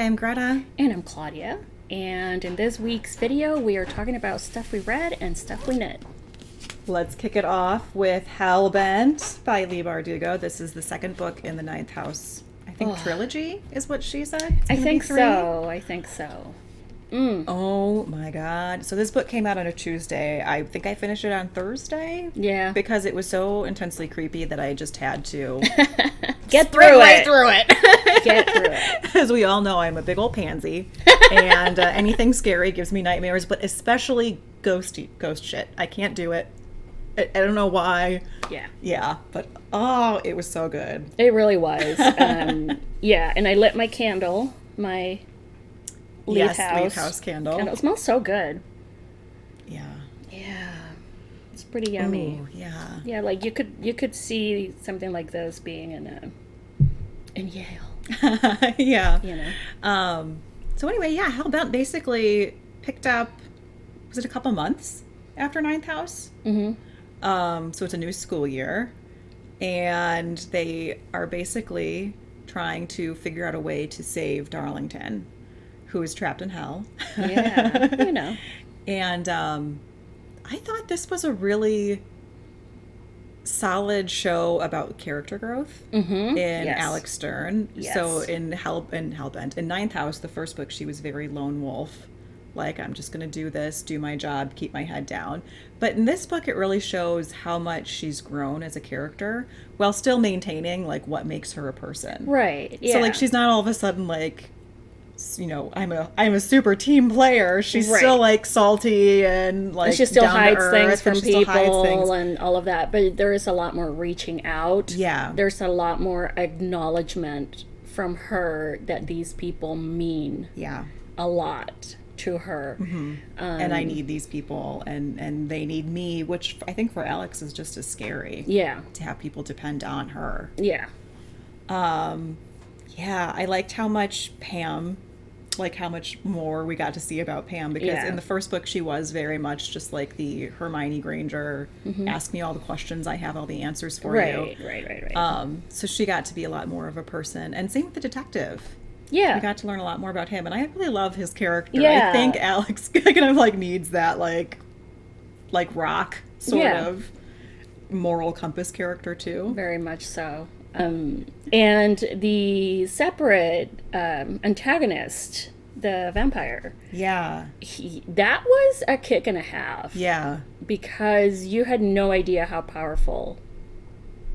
I'm Greta. And I'm Claudia. And in this week's video, we are talking about stuff we read and stuff we knit. Let's kick it off with Hellbent by Leigh Bardugo. This is the second book in the Ninth House, I think, trilogy is what she said. I think so. Oh my god. So this book came out on a Tuesday. I think I finished it on Thursday. Yeah. Because it was so intensely creepy that I just had to Get through right through it. Get through it. As we all know, I'm a big old pansy. And anything scary gives me nightmares, but especially ghost shit. I can't do it. I don't know why. Yeah. Yeah, but oh, it was so good. It really was. Yeah, and I lit my candle, my Leaf House candle. It smells so good. Yeah. Yeah. It's pretty yummy. Ooh, yeah. Yeah, like you could see something like this being in Yale. Yeah. You know. So anyway, yeah, Hellbent basically picked up, was it a couple months after Ninth House? Mm-hmm. So it's a new school year, and they are basically trying to figure out a way to save Darlington, who is trapped in hell. Yeah, you know. And I thought this was a really solid show about character growth in Alex Stern. Yes. So in Hellbent, in Ninth House, the first book, she was very lone wolf. Like, I'm just going to do this, do my job, keep my head down. But in this book, it really shows how much she's grown as a character while still maintaining, like, what makes her a person. Right, yeah. So, like, she's not all of a sudden, like, you know, I'm a super team player. She's still, like, salty and, like, and she still hides things from people and all of that. But there is a lot more reaching out. Yeah. There's a lot more acknowledgement from her that these people mean a lot to her. Mm-hmm. And I need these people and they need me, which I think for Alex is just as scary. Yeah. To have people depend on her. Yeah. Yeah, I liked how much how much more we got to see about Pam, because in the first book she was very much just like the Hermione Granger, ask me all the questions, I have all the answers for you. Right. So she got to be a lot more of a person, and same with the detective. Yeah. We got to learn a lot more about him, and I really love his character. Yeah. I think Alex kind of like needs that like rock sort of moral compass character too. Very much so. And the separate antagonist, the vampire. Yeah. That was a kick and a half. Yeah. Because you had no idea how powerful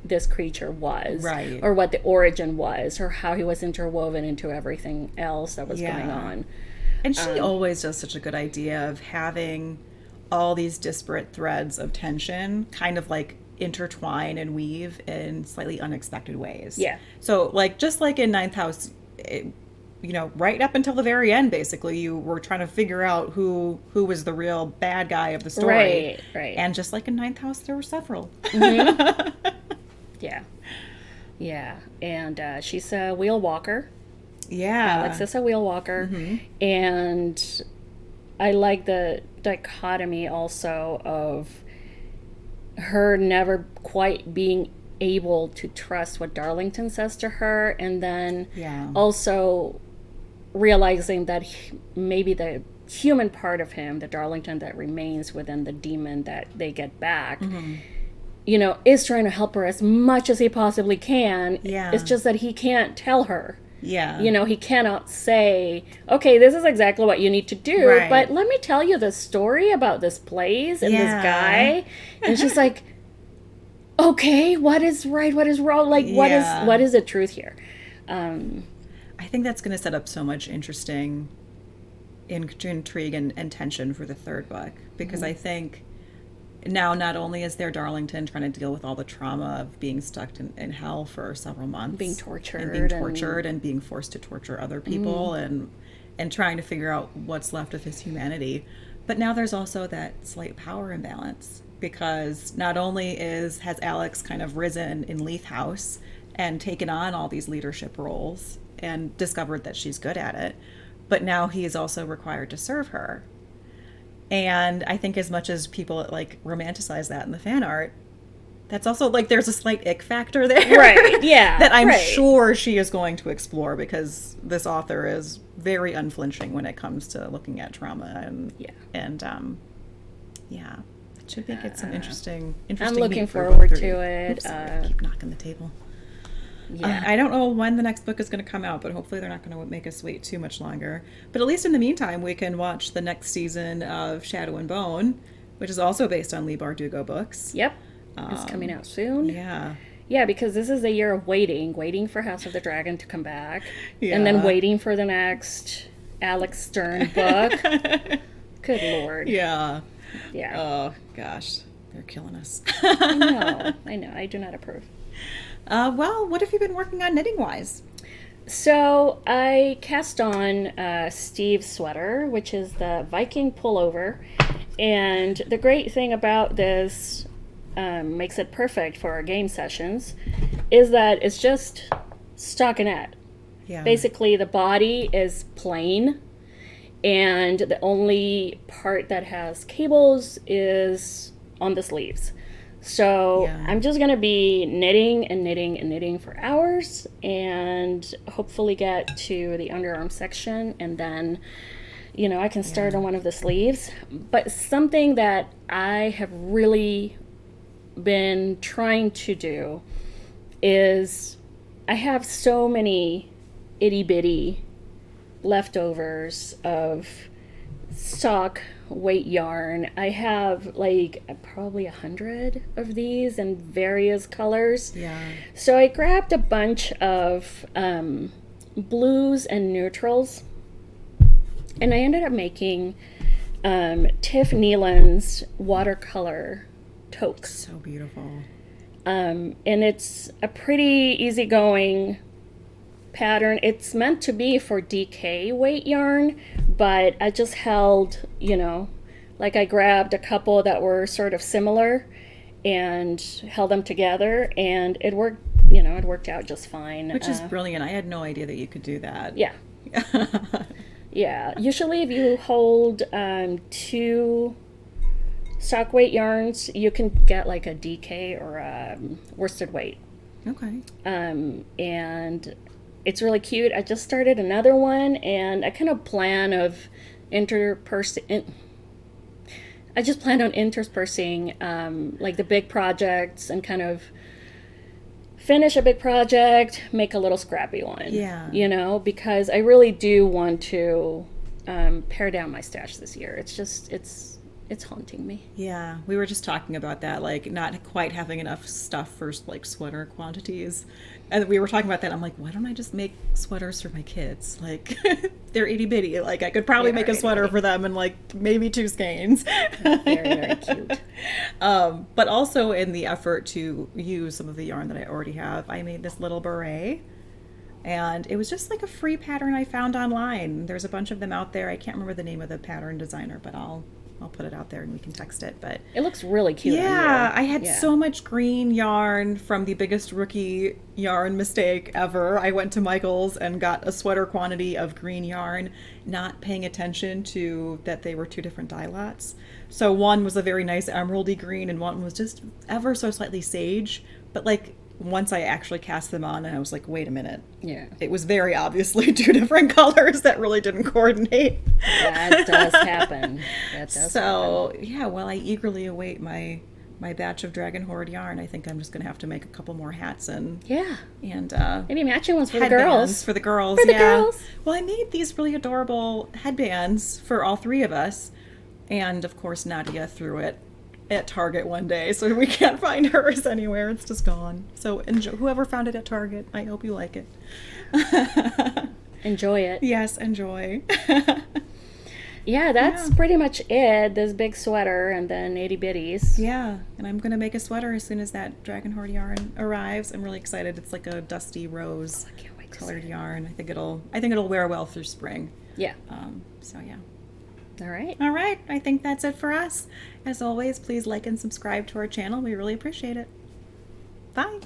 this creature was. Right. Or what the origin was, or how he was interwoven into everything else that was going on. And she always does such a good idea of having all these disparate threads of tension kind of like intertwine and weave in slightly unexpected ways. Yeah. So like, just like in Ninth House, you know, right up until the very end, basically, you were trying to figure out who was the real bad guy of the story. Right. And just like in Ninth House, there were several. Mm-hmm. Yeah. And she's a wheel walker. Yeah. Alex is a wheel walker. Mm-hmm. And I like the dichotomy also of her never quite being able to trust what Darlington says to her, and then also realizing that maybe the human part of him, the Darlington that remains within the demon that they get back, you know, is trying to help her as much as he possibly can. Yeah. It's just that he can't tell her. Yeah. You know, he cannot say, okay, this is exactly what you need to do, but let me tell you the story about this place and this guy. And she's like, okay, what is right, what is wrong? Like, what is the truth here? I think that's going to set up so much interesting intrigue and tension for the third book, because I think now not only is there Darlington trying to deal with all the trauma of being stuck in hell for several months, being tortured and being forced to torture other people and trying to figure out what's left of his humanity, but now there's also that slight power imbalance, because not only has Alex kind of risen in Leith House and taken on all these leadership roles and discovered that she's good at it, but now he is also required to serve her. And I think as much as people like romanticize that in the fan art, That's also like there's a slight ick factor there. Right, yeah, that I'm right. sure she is going to explore because this author is very unflinching when it comes to looking at trauma and yeah. It should make it some interesting I'm looking meat for forward both to of you. it. Oops, sorry, I keep knocking the table. Yeah. I don't know when the next book is going to come out, but hopefully they're not going to make us wait too much longer. But at least in the meantime, we can watch the next season of Shadow and Bone, which is also based on Leigh Bardugo books. Yep. It's coming out soon. Yeah. Yeah, because this is a year of waiting for House of the Dragon to come back, Yeah. and then waiting for the next Alex Stern book. Good Lord. Yeah. Yeah. Oh, gosh. They're killing us. I know. I do not approve. Well, what have you been working on knitting-wise? So I cast on Steve's sweater, which is the Viking pullover. And the great thing about this makes it perfect for our game sessions is that it's just stockinette. Yeah. Basically, the body is plain, and the only part that has cables is on the sleeves. So Yeah. I'm just going to be knitting and knitting and knitting for hours and hopefully get to the underarm section, and then, I can start on one of the sleeves. But something that I have really been trying to do is I have so many itty bitty leftovers of stock weight yarn. I have like probably 100 of these in various colors. Yeah. So I grabbed a bunch of blues and neutrals, and I ended up making Tiff Nealon's watercolor toques. So beautiful. And it's a pretty easygoing pattern. It's meant to be for DK weight yarn, but I just held, like I grabbed a couple that were sort of similar and held them together, and it worked, it worked out just fine. Which is brilliant. I had no idea that you could do that. Yeah. Yeah. Usually if you hold 2 stock weight yarns, you can get like a DK or a worsted weight. Okay. And it's really cute. I just started another one, and I kind of plan on interspersing like the big projects and kind of finish a big project, make a little scrappy one. Yeah. Because I really do want to pare down my stash this year. It's just, it's haunting me. Yeah, we were just talking about that, like not quite having enough stuff for like sweater quantities. And we were talking about that. I'm like, why don't I just make sweaters for my kids? Like, they're itty bitty. Like, I could probably make a sweater for them in like maybe 2 skeins. Very, very cute. But also in the effort to use some of the yarn that I already have, I made this little beret. And it was just like a free pattern I found online. There's a bunch of them out there. I can't remember the name of the pattern designer, but I'll put it out there and we can text it. But it looks really cute. Yeah, I had so much green yarn from the biggest rookie yarn mistake ever. I went to Michael's and got a sweater quantity of green yarn, not paying attention to that they were 2 different dye lots. So one was a very nice emeraldy green and one was just ever so slightly sage. But like once I actually cast them on, and I was like, wait a minute. Yeah. It was very obviously 2 different colors that really didn't coordinate. That does happen. Yeah, while I eagerly await my batch of Dragon Horde yarn, I think I'm just going to have to make a couple more hats and maybe matching ones for the headbands girls. For the girls, For the girls. Well, I made these really adorable headbands for all 3 of us. And, of course, Nadia threw it at Target one day, so we can't find hers anywhere. It's just gone. So whoever found it at Target, I hope you like it. Enjoy it. Yes, enjoy. Yeah, that's pretty much it. This big sweater and then itty bitties. Yeah, and I'm going to make a sweater as soon as that Dragon Horde yarn arrives. I'm really excited. It's like a dusty rose I can't wait to colored see it. yarn. I think it'll wear well through spring. Yeah. So yeah. All right. All right. I think that's it for us. As always, please like and subscribe to our channel. We really appreciate it. Bye.